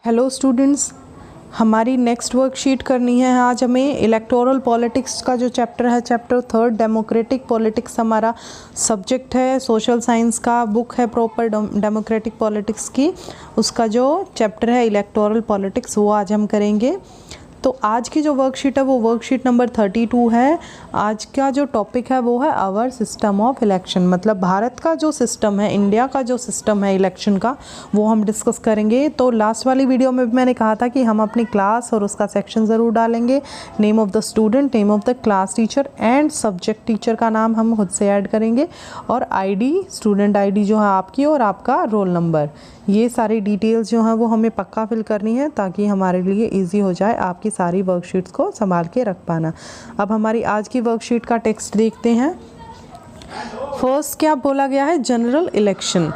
Hello students, हमारी next worksheet करनी है आज हमें इलेक्टोरल पॉलिटिक्स का जो चैप्टर है, चैप्टर 3 डेमोक्रेटिक पॉलिटिक्स हमारा सब्जेक्ट है, सोशल साइंस का बुक है प्रॉपर डेमोक्रेटिक पॉलिटिक्स की। उसका जो चैप्टर है इलेक्टोरल पॉलिटिक्स वो आज हम करेंगे। तो आज की जो वर्कशीट है वो वर्कशीट नंबर 32 है। आज का जो टॉपिक है वो है आवर सिस्टम ऑफ इलेक्शन, मतलब भारत का जो सिस्टम है, इंडिया का जो सिस्टम है इलेक्शन का, वो हम डिस्कस करेंगे। तो लास्ट वाली वीडियो में भी मैंने कहा था कि हम अपनी क्लास और उसका सेक्शन ज़रूर डालेंगे, name of the student, name of the class teacher and subject teacher का नाम हम खुद से ऐड करेंगे, और आईडी, स्टूडेंट आईडी जो है आपकी, और आपका रोल नंबर, ये सारी डिटेल्स जो हैं वो हमें पक्का फिल करनी है ताकि हमारे लिए इजी हो जाए आपकी सारी वर्कशीट्स को संभाल के रख पाना। अब हमारी आज की वर्कशीट का टेक्स्ट देखते हैं। फर्स्ट क्या बोला गया है, जनरल इलेक्शन।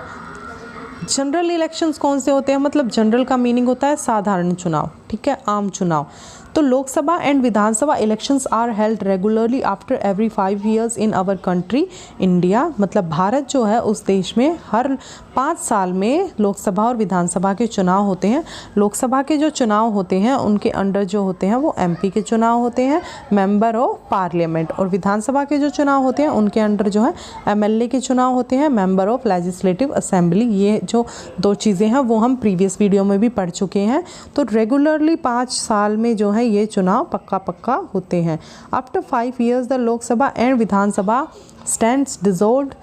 जनरल इलेक्शंस कौन से होते हैं, मतलब जनरल का मीनिंग होता है साधारण चुनाव, ठीक है, आम चुनाव। तो Lok Sabha and Vidhan Sabha elections are held regularly after every 5 years in our country India. मतलब भारत जो है उस देश में हर 5 साल में लोकसभा और विधानसभा के चुनाव होते हैं। लोकसभा के जो चुनाव होते हैं उनके अंडर जो होते हैं वो एमपी के चुनाव होते हैं, मेंबर ऑफ पार्लियामेंट, और विधानसभा के जो चुनाव होते हैं उनके अंडर जो है एमएलए के चुनाव होते हैं, मेंबर ऑफ लेजिस्लेटिव असेंबली। ये जो दो चीज़ें हैं वो हम प्रीवियस वीडियो में भी पढ़ चुके हैं। तो रेगुलरली 5 साल में जो है ये चुनाव पक्का होते हैं। After 5 years the Lok Sabha and Vidhan Sabha stands dissolved.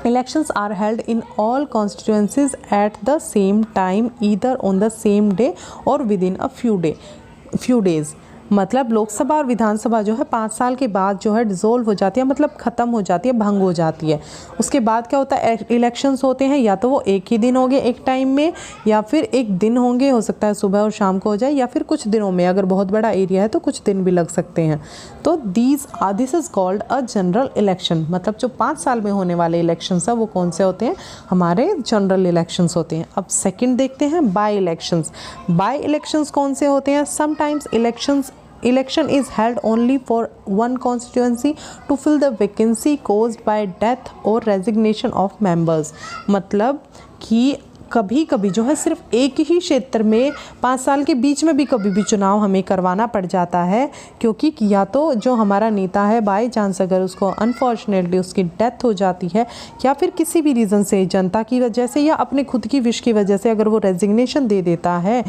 Elections are held in all constituencies at the same time, either on the same day or within a few days। मतलब लोकसभा और विधानसभा जो है 5 साल के बाद जो है डिसॉल्व हो जाती है, मतलब ख़त्म हो जाती है, भंग हो जाती है। उसके बाद क्या होता है, इलेक्शंस होते हैं, या तो वो एक ही दिन होंगे एक टाइम में, या फिर एक दिन होंगे, हो सकता है सुबह और शाम को हो जाए, या फिर कुछ दिनों में, अगर बहुत बड़ा एरिया है तो कुछ दिन भी लग सकते हैं। तो this is called a general election. मतलब जो 5 साल में होने वाले इलेक्शंस हैं वो कौन से होते हैं, हमारे जनरल इलेक्शंस होते हैं। अब सेकेंड देखते हैं बाई इलेक्शंस। बाई इलेक्शंस कौन से होते हैं, sometimes election is held only for one constituency to fill the vacancy caused by death or resignation of members। मतलब कि कभी कभी जो है सिर्फ एक ही क्षेत्र में 5 साल के बीच में भी कभी भी चुनाव हमें करवाना पड़ जाता है, क्योंकि या तो जो हमारा नेता है बाई चांस अगर उसको अनफॉर्चुनेटली उसकी डेथ हो जाती है, या फिर किसी भी रीज़न से, जनता की वजह से या अपने खुद की विश की वजह से अगर वो रेजिग्नेशन दे देता है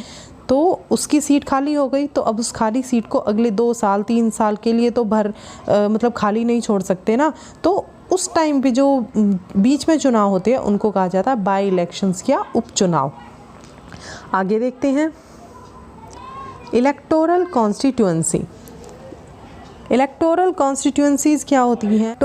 तो उसकी सीट खाली हो गई। तो अब उस खाली सीट को अगले 2 साल 3 साल के लिए तो मतलब खाली नहीं छोड़ सकते ना। तो उस टाइम पे जो बीच में चुनाव होते हैं उनको कहा जाता है बाई इलेक्शंस या उपचुनाव। आगे देखते हैं इलेक्टोरल कॉन्स्टिट्यूएंसी। इलेक्टोरल कॉन्स्टिट्यूएंसीज़ क्या होती हैं,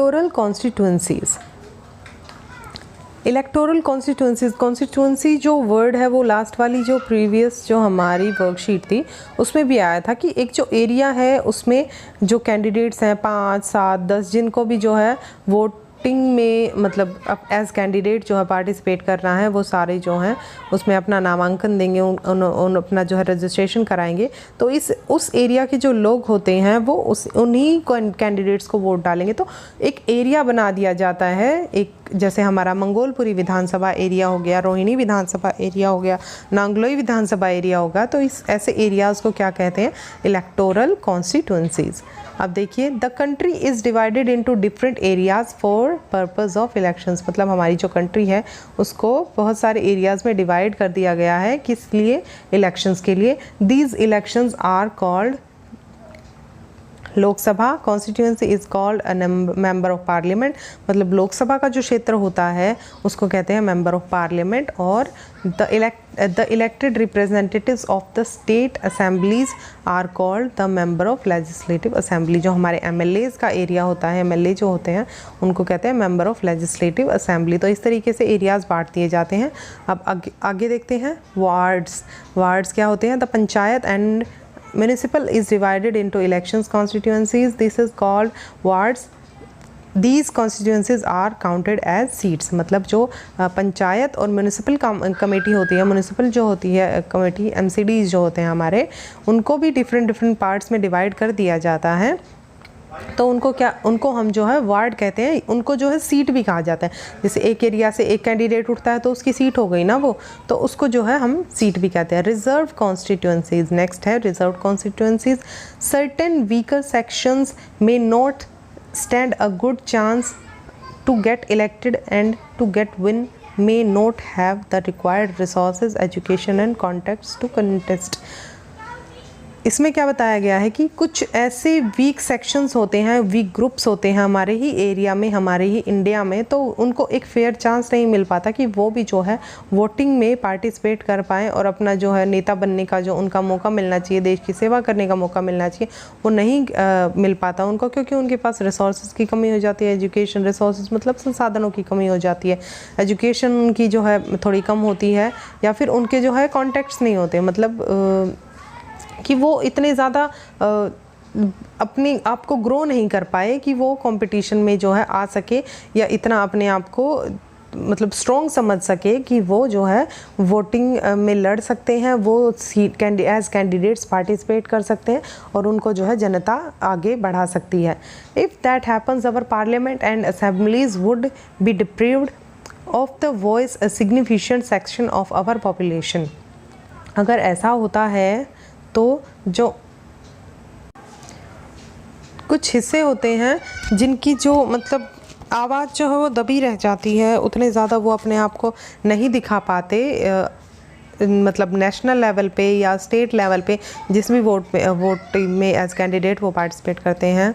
इलेक्टोरल कॉन्स्टिट्यूएंसी जो वर्ड है वो लास्ट वाली जो प्रीवियस जो हमारी वर्कशीट थी उसमें भी आया था कि एक जो एरिया है उसमें जो कैंडिडेट्स हैं 5, 7, 10 जिनको भी जो है वोटिंग में मतलब एज कैंडिडेट जो है पार्टिसिपेट करना है, वो सारे जो हैं उसमें अपना नामांकन देंगे, उन अपना जो है रजिस्ट्रेशन कराएंगे। तो उस एरिया के जो लोग होते हैं वो उन्हीं कैंडिडेट्स को वोट डालेंगे। तो एक एरिया बना दिया जाता है, एक जैसे हमारा मंगोलपुरी विधानसभा एरिया हो गया, रोहिणी विधानसभा एरिया हो गया, नांगलोई विधानसभा एरिया होगा। तो इस ऐसे एरियाज़ को क्या कहते हैं, इलेक्टोरल कॉन्स्टिट्यूएंसीज़। अब देखिए the country is divided into different areas for purpose of elections. मतलब हमारी जो कंट्री है उसको बहुत सारे एरियाज़ में डिवाइड कर दिया गया है, किस लिए, इलेक्शंस के लिए। These elections are called Lok Sabha constituency is called a member of parliament. मतलब लोकसभा का जो क्षेत्र होता है उसको कहते हैं मेंबर ऑफ पार्लियामेंट। और the elected representatives of the state assemblies are called the member of legislative assembly. जो हमारे एमएलएज़ का एरिया होता है, एमएलए जो होते हैं उनको कहते हैं मेंबर ऑफ लेजिस्लेटिव असेंबली। तो इस तरीके से एरियाज़ बांट दिए जाते हैं। अब आगे देखते हैं वार्ड्स क्या होते हैं, the panchayat and municipal is divided into elections constituencies. This is called wards. These constituencies are counted as seats। मतलब जो पंचायत और म्यूनिसिपल कमेटी होती है, म्यूनिसिपल जो होती है कमेटी, MCDs जो होते हैं हमारे, उनको भी डिफरेंट पार्ट्स में डिवाइड कर दिया जाता है। तो उनको हम जो है वार्ड कहते हैं, उनको जो है सीट भी कहा जाता है। जैसे एक एरिया से एक कैंडिडेट उठता है तो उसकी सीट हो गई ना वो, तो उसको जो है हम सीट भी कहते हैं। रिजर्व कॉन्स्टिट्यूएंसीज, नेक्स्ट है reserve constituencies. Certain weaker sections may not stand a good chance to get elected and to get win may not have the required resources, education and contacts to contest। इसमें क्या बताया गया है कि कुछ ऐसे week sections होते हैं, वीक ग्रुप्स होते हैं हमारे ही एरिया में, हमारे ही इंडिया में, तो उनको एक फेयर चांस नहीं मिल पाता कि वो भी जो है वोटिंग में पार्टिसिपेट कर पाएँ और अपना जो है नेता बनने का जो उनका मौका मिलना चाहिए, देश की सेवा करने का मौका मिलना चाहिए, वो नहीं मिल पाता उनको, क्योंकि उनके पास रिसोर्सेज की कमी हो जाती है। एजुकेशन रिसोर्सेज मतलब संसाधनों की कमी हो जाती है, एजुकेशन उनकी जो है थोड़ी कम होती है, या फिर उनके जो है कॉन्टैक्ट्स नहीं होते, मतलब कि वो इतने ज़्यादा अपने आप को ग्रो नहीं कर पाए कि वो कंपटीशन में जो है आ सके, या इतना अपने आप को मतलब स्ट्रॉन्ग समझ सके कि वो जो है वोटिंग में लड़ सकते हैं, वो सीट एज कैंडिडेट्स पार्टिसिपेट कर सकते हैं और उनको जो है जनता आगे बढ़ा सकती है। If that happens our parliament and assemblies would be deprived of the voice a significant section of our population. अगर ऐसा होता है तो जो कुछ हिस्से होते हैं जिनकी जो मतलब आवाज़ जो है वो दबी रह जाती है, उतने ज़्यादा वो अपने आप को नहीं दिखा पाते, मतलब नेशनल लेवल पे या स्टेट लेवल पे जिस भी वोट में एज कैंडिडेट वो पार्टिसिपेट करते हैं,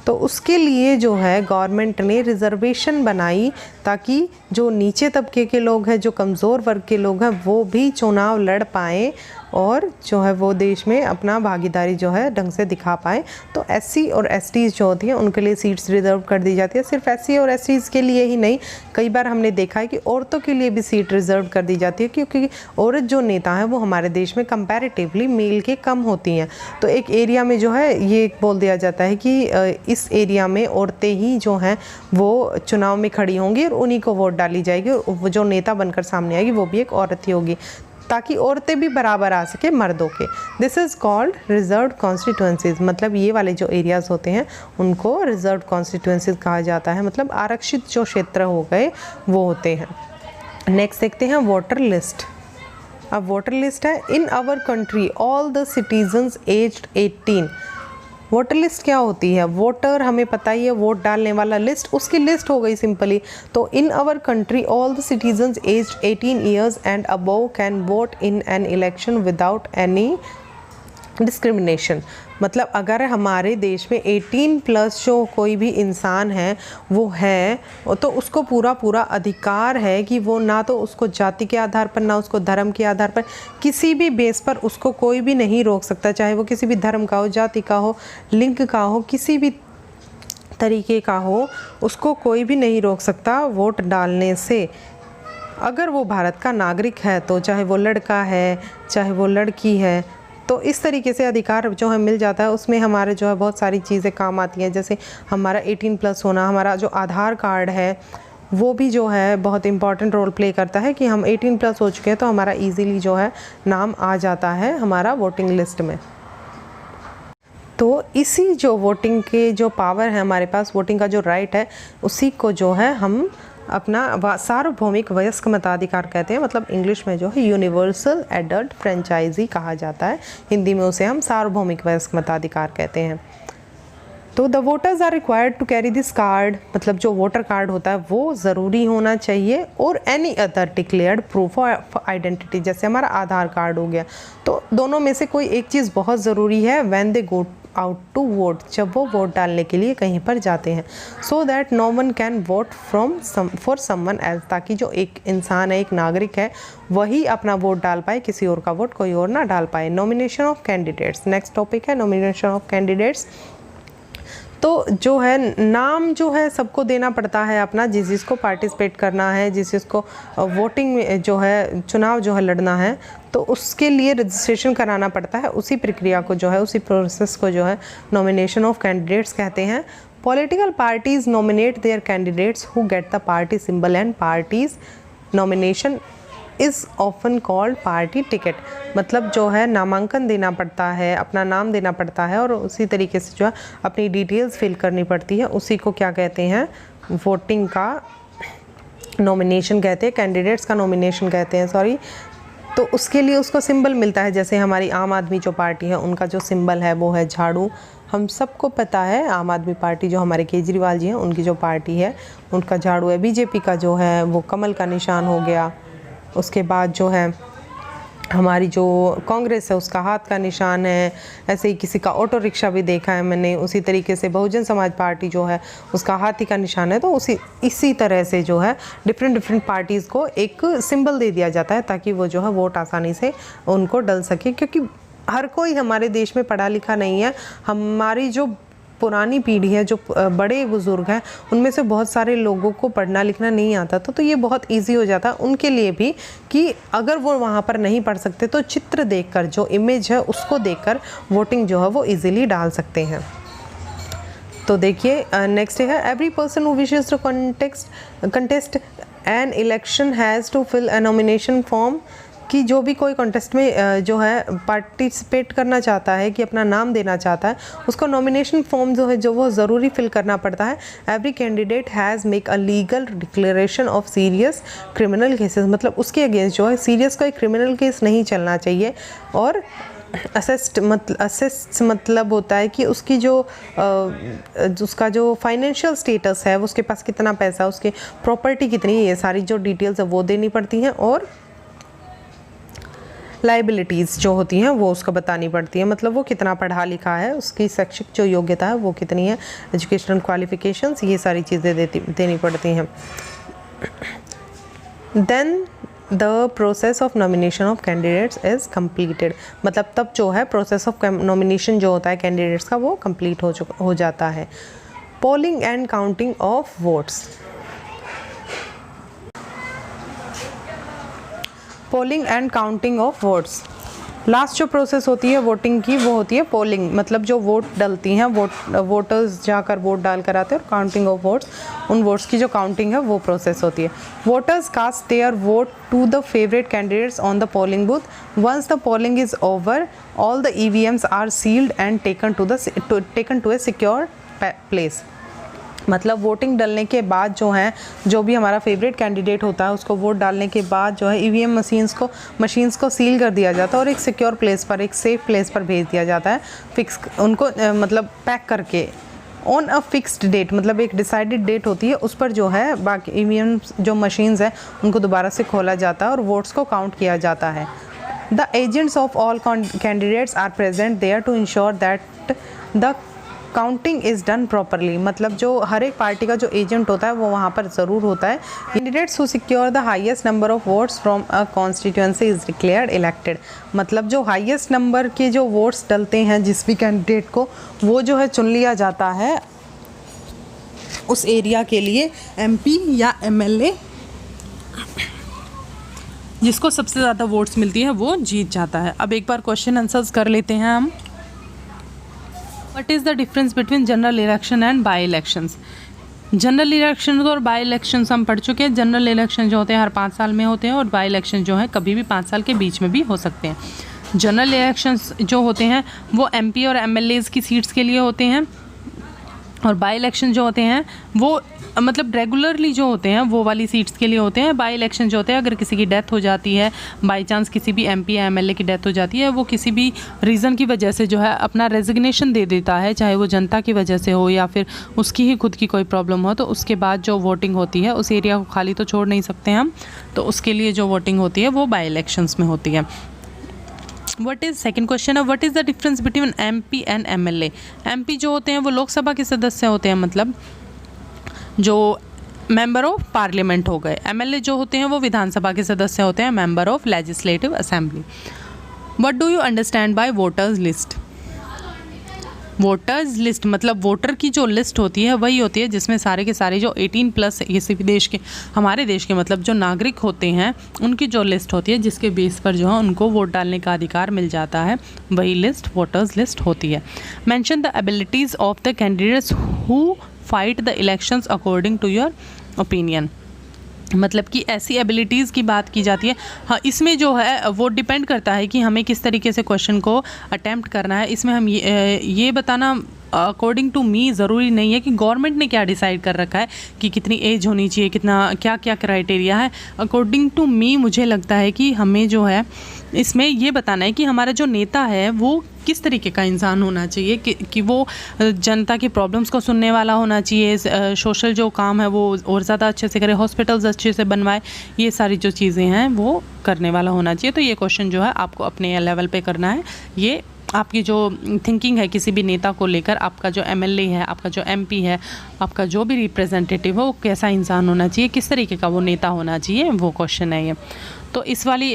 तो उसके लिए जो है गवर्नमेंट ने रिजर्वेशन बनाई ताकि जो नीचे तबके के लोग हैं, जो कमज़ोर वर्ग के लोग हैं, वो भी चुनाव लड़ पाएँ और जो है वो देश में अपना भागीदारी जो है ढंग से दिखा पाएँ। तो एससी और एसटीज़ जो होती हैं उनके लिए सीट्स रिजर्व कर दी जाती है। सिर्फ एससी और एसटीज़ के लिए ही नहीं, कई बार हमने देखा है कि औरतों के लिए भी सीट रिजर्व कर दी जाती है, क्योंकि औरत जो नेता है वो हमारे देश में कंपैरेटिवली मेल के कम होती हैं। तो एक एरिया में जो है ये बोल दिया जाता है कि इस एरिया में औरतें ही जो हैं वो चुनाव में खड़ी होंगी और उन्हीं को वोट डाली जाएगी, और वो जो नेता बनकर सामने आएगी वो भी एक औरत ही होगी, ताकि औरतें भी बराबर आ सके मर्दों के। This is called reserved constituencies, मतलब ये वाले जो एरियाज़ होते हैं उनको रिजर्व्ड कॉन्स्टिट्यूएंसीज कहा जाता है, मतलब आरक्षित जो क्षेत्र हो गए वो होते हैं। नेक्स्ट देखते हैं वोटर लिस्ट। अब वोटर लिस्ट है, in our country all the citizens aged 18। Voter list क्या होती है? वोटर हमें पता ही है, वोट डालने वाला, लिस्ट उसकी लिस्ट हो गई सिंपली। तो in our country all the citizens aged 18 years and above can vote in an election without any discrimination. मतलब अगर हमारे देश में 18 प्लस जो कोई भी इंसान है वो है, तो उसको पूरा अधिकार है कि वो ना तो उसको जाति के आधार पर, ना उसको धर्म के आधार पर, किसी भी बेस पर उसको कोई भी नहीं रोक सकता, चाहे वो किसी भी धर्म का हो, जाति का हो, लिंग का हो, किसी भी तरीके का हो, उसको कोई भी नहीं रोक सकता वोट डालने से। अगर वो भारत का नागरिक है तो चाहे वो लड़का है चाहे वो लड़की है, तो इस तरीके से अधिकार जो है मिल जाता है। उसमें हमारे जो है बहुत सारी चीज़ें काम आती हैं, जैसे हमारा 18 प्लस होना, हमारा जो आधार कार्ड है वो भी जो है बहुत इंपॉर्टेंट रोल प्ले करता है कि हम 18 प्लस हो चुके हैं तो हमारा इजीली जो है नाम आ जाता है हमारा वोटिंग लिस्ट में। तो इसी जो वोटिंग के जो पावर है हमारे पास, वोटिंग का जो राइट है, उसी को जो है हम अपना सार्वभौमिक वयस्क मताधिकार कहते हैं, मतलब इंग्लिश में जो है यूनिवर्सल एडल्ट फ्रेंचाइजी कहा जाता है, हिंदी में उसे हम सार्वभौमिक वयस्क मताधिकार कहते हैं। तो the voters are required to carry this card, मतलब जो वोटर कार्ड होता है वो ज़रूरी होना चाहिए, और any other declared proof of identity, जैसे हमारा आधार कार्ड हो गया। तो दोनों में से कोई एक चीज़ बहुत ज़रूरी है, when they go out to vote, जब वो वोट डालने के लिए कहीं पर जाते हैं, so that no one can vote for someone else, ताकि जो एक इंसान है, एक नागरिक है, वही अपना वोट डाल पाए, किसी और का वोट कोई और ना डाल पाए। Nomination of candidates, next topic है नॉमिनेशन ऑफ कैंडिडेट्स। तो जो है नाम जो है सबको देना पड़ता है अपना, जिस जिसको पार्टिसिपेट करना है, जिस जिसको वोटिंग में जो है चुनाव जो है लड़ना है, तो उसके लिए रजिस्ट्रेशन कराना पड़ता है। उसी प्रक्रिया को जो है, उसी प्रोसेस को जो है नॉमिनेशन ऑफ कैंडिडेट्स कहते हैं। Political parties nominate their candidates who get the party symbol and parties nomination is often called party ticket. मतलब जो है नामांकन देना पड़ता है, अपना नाम देना पड़ता है और उसी तरीके से जो है अपनी डिटेल्स फिल करनी पड़ती है, उसी को क्या कहते हैं, वोटिंग का नॉमिनेशन कहते हैं, कैंडिडेट्स का नॉमिनेशन कहते हैं, सॉरी। तो उसके लिए उसको सिंबल मिलता है, जैसे हमारी आम आदमी जो पार्टी है उनका जो सिंबल है वो है झाड़ू। हम सबको पता है आम आदमी पार्टी जो हमारे केजरीवाल जी हैं उनकी जो पार्टी है उनका झाड़ू है। बीजेपी का जो है वो कमल का निशान हो गया। उसके बाद जो है हमारी जो कांग्रेस है उसका हाथ का निशान है। ऐसे ही किसी का ऑटो रिक्शा भी देखा है मैंने। उसी तरीके से बहुजन समाज पार्टी जो है उसका हाथी का निशान है। तो इसी तरह से जो है डिफरेंट पार्टीज़ को एक सिंबल दे दिया जाता है ताकि वो जो है वोट आसानी से उनको डल सके, क्योंकि हर कोई हमारे देश में पढ़ा लिखा नहीं है। हमारी जो पुरानी पीढ़ी है, जो बड़े बुज़ुर्ग हैं, उनमें से बहुत सारे लोगों को पढ़ना लिखना नहीं आता था। तो ये बहुत इजी हो जाता उनके लिए भी कि अगर वो वहाँ पर नहीं पढ़ सकते तो चित्र देखकर, जो इमेज है उसको देखकर वोटिंग जो है वो इजीली डाल सकते हैं। तो देखिए नेक्स्ट है, every person who wishes to contest an election has to fill a nomination form. कि जो भी कोई कॉन्टेस्ट में जो है पार्टिसिपेट करना चाहता है, कि अपना नाम देना चाहता है, उसको नॉमिनेशन फॉर्म जो है जो वो ज़रूरी फिल करना पड़ता है। Every candidate has make a legal declaration of serious criminal cases. मतलब उसके अगेंस्ट जो है सीरियस कोई क्रिमिनल केस नहीं चलना चाहिए। और असेस्ट मतलब होता है कि उसकी जो उसका जो फाइनेंशियल स्टेटस है, उसके पास कितना पैसा, उसके प्रॉपर्टी कितनी है, ये सारी जो डिटेल्स है वो देनी पड़ती हैं। और लाइबिलिटीज़ जो होती हैं वो उसको बतानी पड़ती है। मतलब वो कितना पढ़ा लिखा है, उसकी शैक्षिक जो योग्यता है वो कितनी है, एजुकेशनल क्वालिफिकेशंस, ये सारी चीज़ें देनी पड़ती हैं। Then the process of nomination of candidates is completed. मतलब तब जो है प्रोसेस ऑफ नॉमिनेशन जो होता है कैंडिडेट्स का वो कम्प्लीट हो जाता है। Polling and counting of votes. Polling and counting of votes, last जो प्रोसेस होती है वोटिंग की वो होती है पोलिंग। मतलब जो वोट डलती हैं, वोटर्स जाकर वोट डाल कर आते हैं। और काउंटिंग ऑफ वोट्स, उन वोट्स की जो काउंटिंग है वो प्रोसेस होती है। Voters cast their vote to the favourite candidates on the polling booth. Once the polling is over all the EVMs are sealed and taken to a secure place. मतलब voting डलने के बाद जो है, जो भी हमारा फेवरेट कैंडिडेट होता है उसको वोट डालने के बाद जो है EVM मशीन्स को सील कर दिया जाता है और एक सिक्योर प्लेस पर, एक सेफ प्लेस पर भेज दिया जाता है। फिक्स उनको मतलब पैक करके ऑन अ फिक्स्ड डेट, मतलब एक डिसाइडेड डेट होती है, उस पर जो है बाकी EVM जो मशीन्स हैं उनको दोबारा से खोला जाता है और वोट्स को काउंट किया जाता है। The agents of all candidates are present there to ensure that the counting is done properly. मतलब जो हर एक पार्टी का जो एजेंट होता है वो वहाँ पर ज़रूर होता है। Candidates who secure the highest number of votes from a constituency is declared elected. मतलब जो हाईएस्ट नंबर के जो वोट्स डलते हैं जिस भी कैंडिडेट को, वो जो है चुन लिया जाता है उस एरिया के लिए MP या MLA। जिसको सबसे ज़्यादा वोट्स मिलती है वो जीत जाता है। अब एक बार क्वेश्चन आंसर्स कर लेते हैं हम। What is the difference between general election and by elections? General election और बाई इलेक्शंस हम पढ़ चुके हैं। जनरल इलेक्शन जो होते हैं हर 5 साल में होते हैं और बाई इलेक्शन जो है कभी भी 5 साल के बीच में भी हो सकते हैं। जनरल इलेक्शंस जो होते हैं वो MP और MLAs की सीट्स के लिए होते हैं और बाई इलेक्शन जो होते हैं वो मतलब रेगुलरली जो होते हैं वो वाली सीट्स के लिए होते हैं। बाई इलेक्शन जो होते हैं अगर किसी की डेथ हो जाती है, बाई चांस किसी भी MP या MLA की डेथ हो जाती है, वो किसी भी रीज़न की वजह से जो है अपना रेजिग्नेशन दे देता है, चाहे वो जनता की वजह से हो या फिर उसकी ही खुद की कोई प्रॉब्लम हो, तो उसके बाद जो वोटिंग होती है उस एरिया को खाली तो छोड़ नहीं सकते हम, तो उसके लिए जो वोटिंग होती है वो बाई इलेक्शंस में होती है। वट इज़ सेकेंड क्वेश्चन है, what is the difference between MP and MLA? MP जो होते हैं वो लोकसभा के सदस्य होते हैं, मतलब जो मेंबर ऑफ पार्लियामेंट हो गए। MLA जो होते हैं वो विधानसभा के सदस्य होते हैं, member of legislative assembly. What do you understand by voters list? Voters list मतलब वोटर की जो लिस्ट होती है वही होती है जिसमें सारे के सारे जो 18+ किसी भी देश के, हमारे देश के मतलब जो नागरिक होते हैं उनकी जो लिस्ट होती है जिसके बेस पर जो है उनको वोट डालने का अधिकार मिल जाता है, वही लिस्ट वोटर्स लिस्ट होती है। Mention the abilities of the candidates who fight the elections according to your opinion. मतलब कि ऐसी एबिलिटीज़ की बात की जाती है। हाँ, इसमें जो है वो डिपेंड करता है कि हमें किस तरीके से क्वेश्चन को अटेम्प्ट करना है। इसमें हम ये बताना अकॉर्डिंग टू मी ज़रूरी नहीं है कि गवर्नमेंट ने क्या डिसाइड कर रखा है कि कितनी एज होनी चाहिए, कितना क्या क्या क्राइटेरिया है। अकॉर्डिंग टू मी मुझे लगता है कि हमें जो है इसमें ये बताना है कि हमारा जो नेता है वो किस तरीके का इंसान होना चाहिए, कि वो जनता की प्रॉब्लम्स को सुनने वाला होना चाहिए, सोशल जो काम है वो और ज़्यादा अच्छे से करे, हॉस्पिटल्स अच्छे से बनवाए, ये सारी जो चीज़ें हैं वो करने वाला होना चाहिए। तो ये क्वेश्चन जो है आपको अपने लेवल पे करना है। ये आपकी जो थिंकिंग है किसी भी नेता को लेकर, आपका जो एमएलए है, आपका जो एमपी है, आपका जो भी रिप्रेजेंटेटिव है वो कैसा इंसान होना चाहिए, किस तरीके का वो नेता होना चाहिए, वो क्वेश्चन है ये। तो इस वाली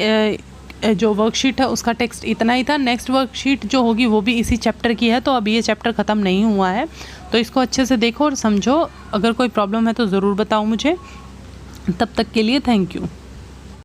जो वर्कशीट है उसका टेक्स्ट इतना ही था। नेक्स्ट वर्कशीट जो होगी वो भी इसी चैप्टर की है, तो अभी ये चैप्टर ख़त्म नहीं हुआ है, तो इसको अच्छे से देखो और समझो। अगर कोई प्रॉब्लम है तो ज़रूर बताओ मुझे। तब तक के लिए थैंक यू।